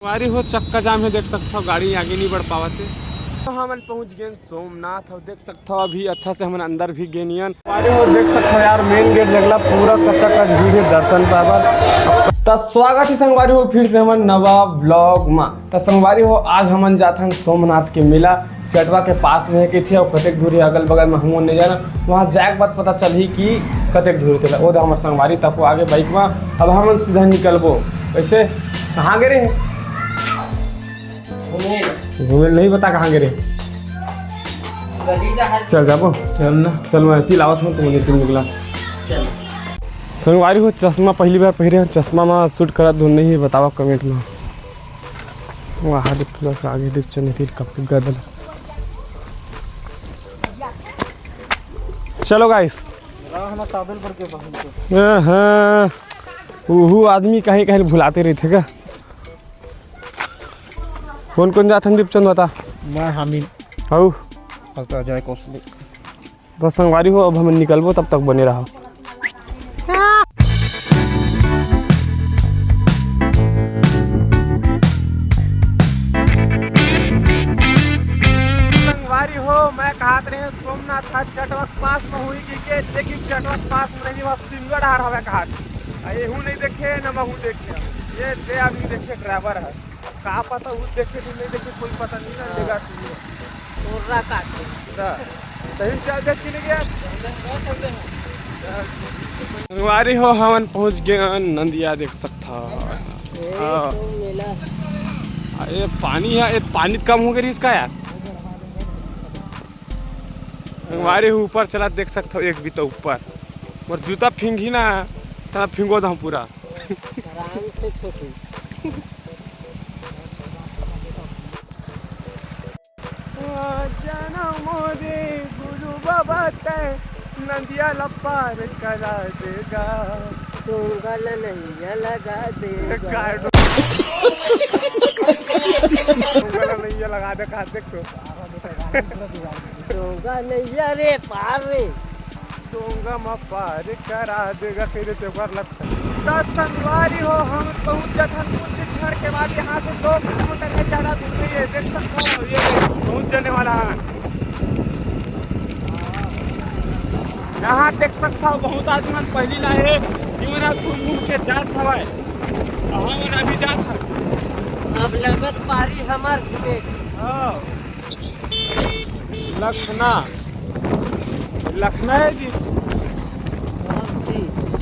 सवारी हो चक्का जाम है, देख सकते हो गाड़ी आगे नहीं बढ़ पावते। तो हम पहुंच गए सोमनाथ और देख सकते हो अभी अच्छा से हम अंदर भी गए नियन। सवारी हो देख सकते हो यार, मेन गेट जगला पूरा कच्चा कच भीड़ है दर्शन पावर। तो स्वागत है संगवारी हो फिर से हमारे नवा ब्लॉग में। तो संगवारी हो आज हम जाते हैं सोमनाथ के मेला चटवा के पास में के थे और कतेक दूरी अगल बगल में हम नहीं जाना। वहाँ जाए के बाद पता चली कि कतेक दूरी थे वो हमारे संगवारी तक आगे बाइक में। अब हम सीधा निकलबो। वैसे कहाँ गए रहे घूमे नहीं बता कहाँ गिरे। चल जाबो चल ना चल मैं ती लावत हूँ तुम नीचे निकला। संगवारी हो चश्मा पहली बार पहरे चश्मा में शूट करा दो नहीं बतावा कमेंट में। वहाँ पूरा आगे दिख चल कब गदल। चलो गाइस हाँ वो आदमी कहीं कहीं भुलाते रहे थे क्या। कौन कौन जाते हैं दीपचंद बता। मैं हामी हऊ जय कौशली तो संगवारी हो अब हम निकलबो तब तक बने रहो। संगवारी हो मैं कहते रहे सोमनाथ था चटवक पास में हुई कि लेकिन चटवक पास में नहीं वह सिंगड़ हार हवे कहा यहू नहीं देखे न महू देखे। ये दे आदमी देखे ड्राइवर है कहाँ पता वो देखे तो नहीं देखे कोई पता नहीं ना जगह संगवारी हो हमन पहुँच गए नंदिया देख सकता। ये पानी है ये पानी कम हो गई इसका यार। संगवारी हो ऊपर चला देख सकते हो एक भी तो ऊपर और जूता फिंग ही ना तना फिंगो था पूरा आराम से छोटी मोरे गुरु बाबा तय नदिया लपार करा देगा टोंगल नहीं लगा देगा नहीं लगा दे कहा देख तो टोंगा नहीं रे पार रे टोंगा में पार करा देगा फिर त्योहार लगता है। संगवारी हो हम पहुंच जाते कुछ क्षण के बाद यहाँ से 2 किलोमीटर से ज़्यादा दूर नहीं है देख सकते हो ये पहुंच जाने वाला है। यहाँ देख सकता हो बहुत आदमी पहली लाए घूम घूम के जात हवा हम अभी जात है। अब लगत पारी हमार घूमे लखना लखना है जी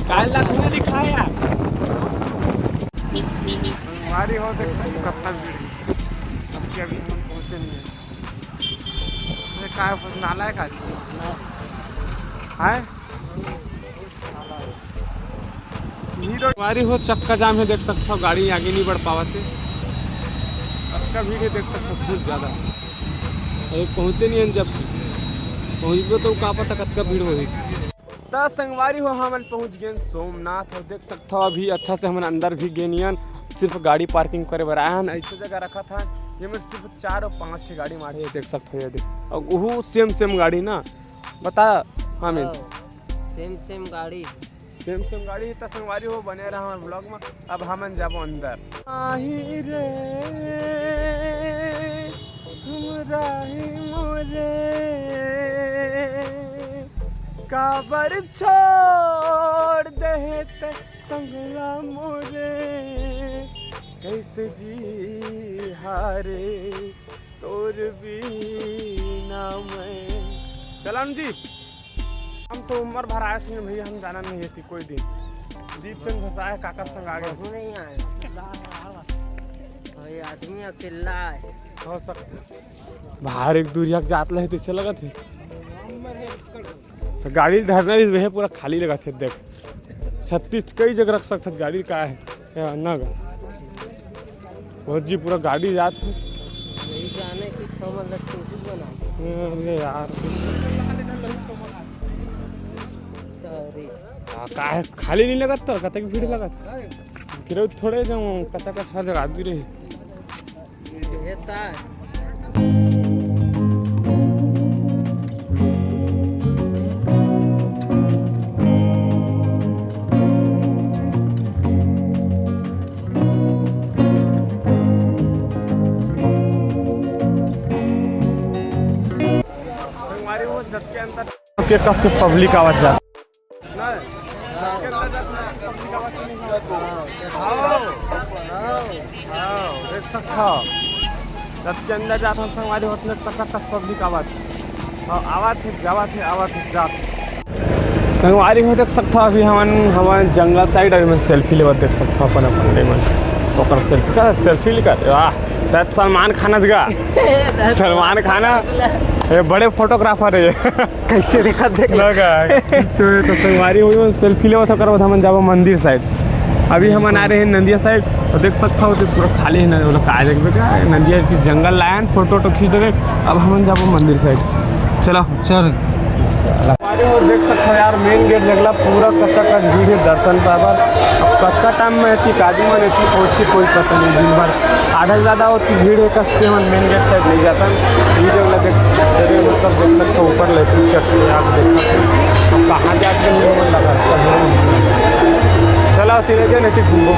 काल लखना लिखा है यार। हमारी हो देख सकते कब भीड़ अब कि अभी हम पहुँचे नहीं है क्या नाला है का है हमारी हो चक्का जाम है देख सकते हो गाड़ी आगे नहीं बढ़ पावते। अब का भीड़ है देख सकते हो बहुत ज़्यादा अभी पहुँचे नहीं है जब पहुँचबो तो का पता कब का भीड़ होगी। तो संगवारी हो हम पहुँच गए सोमनाथ और देख सकते हो अभी अच्छा से हम अंदर भी गए नियन सिर्फ गाड़ी पार्किंग करे बर आया है ऐसे जगह रखा था ये में सिर्फ 4 और 5 गाड़ी मारे देख सकते हो यदि और वो सेम गाड़ी ना बता हमें सेम गाड़ी तो संगवारी हो बने रहा हमारे ब्लॉग में। अब हम जाबो अंदर आही रे मोरे काबर छोड़ दे संगला मोरे कैसे जी हारे तोर बिना मैं। चलन जी हम तो उम्र भर आए थे भैया हम जाना नहीं है कोई दिन दीपचंद घसाया काका संग आ गए नहीं आए आदमी अकेला है हो सकता बाहर एक दूरिया जात रहे तो लगा थे तो गाड़ी धरना वह पूरा खाली लगा थे देख 36 कई जगह रख सकते गाड़ी का है ना बहुत जी पूरा गाड़ी जात है जाने की यार का है खाली नहीं लगत तो कतक भीड़ लगत गिरो थोड़े जो कच्चा हर जगह आदमी रही अंदर के कस के पब्लिक आवाज जा देख सकता हो जब के अंदर जाता हूँ संगवारी होते कच्चा कस पब्लिक आवाज थे जात संगवारी हो देख सकता अभी हम जंगल साइड अभी मैं सेल्फी लेवा देख सकता अपन अपन ओकर सेल्फी का सेल्फी लेकर वाह तब सलमान खान जगह सलमान खान ये बड़े फोटोग्राफर है कैसे देखा देख लगा तो संगवारी हुई सेल्फी लेवा था करवा हम जाबो मंदिर साइड अभी हम आ रहे हैं नंदिया साइड और देख सकता हो तो पूरा खाली है ना का देखा नंदिया की जंगल लायन फोटो खींच रहे अब हम जाबो मंदिर साइड चलो चल देख सकते हो यार मेन गेट जगला पूरा कच्चा कच भीड़ है दर्शन पावर अब कच्चा टाइम में थी कादी मन थी पहुँची कोई पता नहीं दिन भर आधा से ज़्यादा होती भीड़ है कसते मन मेन गेट साइड नहीं जाता ये जगला देख सकते मतलब देख सकते हो ऊपर लेती चक्के आप देख सकते अब कहाँ जाके मन लगा चला तीन जन थी घूमो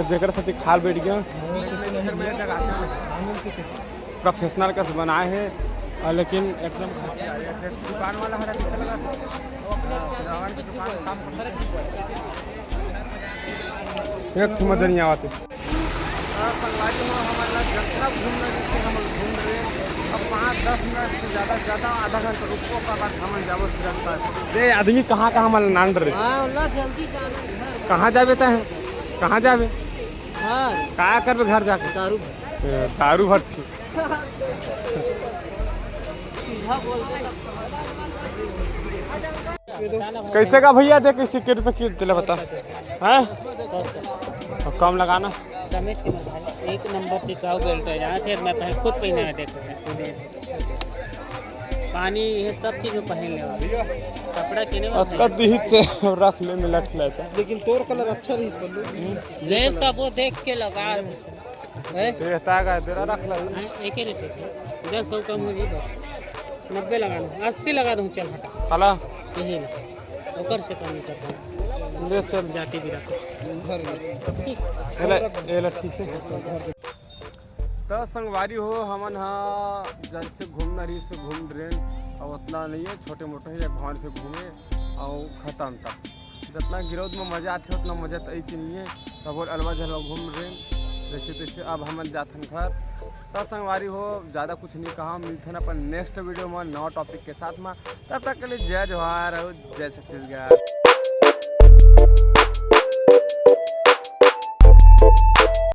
देकर साथी खाल बैठ गया प्रोफेशनल का बनाए हैं लेकिन एकदम दुकान वाला हरा एक मजा नहीं आते अब 5-10 मिनट से ज़्यादा आधा घंटा रुको का बाद हम जाबो सुरक्षा आदमी कहाँ हमारे नान रहे जल्दी जाना कहाँ जाबे तय कहाँ जाबे घर का करबे घर जाके दारू दारू भट्टी सीधा बोल कैसे का भैया दे कैसे के रुपये किलो चले बता हैं कम लगाना एक नंबर टिकाऊ बेल्ट है जहाँ से मैं खुद पहना है देखो पानी ये सब चीज़ में पहन ले कपड़ा किने में रख ले मिला खिलाता लेकिन तोर कलर अच्छा रही बल्लू देख तो वो देख के लगा देता का तेरा रख ले एक ही रेट है 10 कम हो जी बस 90 लगाना 80 लगा दूँ चल हटा चला यही ना ऊपर से कम नहीं करता ले चल जाती भी रख एला ठीक है तो संगवारी हो हमन हाँ जैसे घूमना रही से घूम रहे और उतना नहीं है छोटे मोटे ही भवन से घूमे और ख़त्म तक जितना गिरोद में मज़ा आते उतना मज़ा तो ऐसी नहीं है सब और अलवा झलवा घूम रहे जैसे तैसे अब हम जाथन घर तो संगवारी हो ज़्यादा कुछ नहीं कहा मिलते हैं अपन नेक्स्ट वीडियो में नया टॉपिक के साथ में तब तक के लिए जय जवाहर और जय छत्तीसगढ़।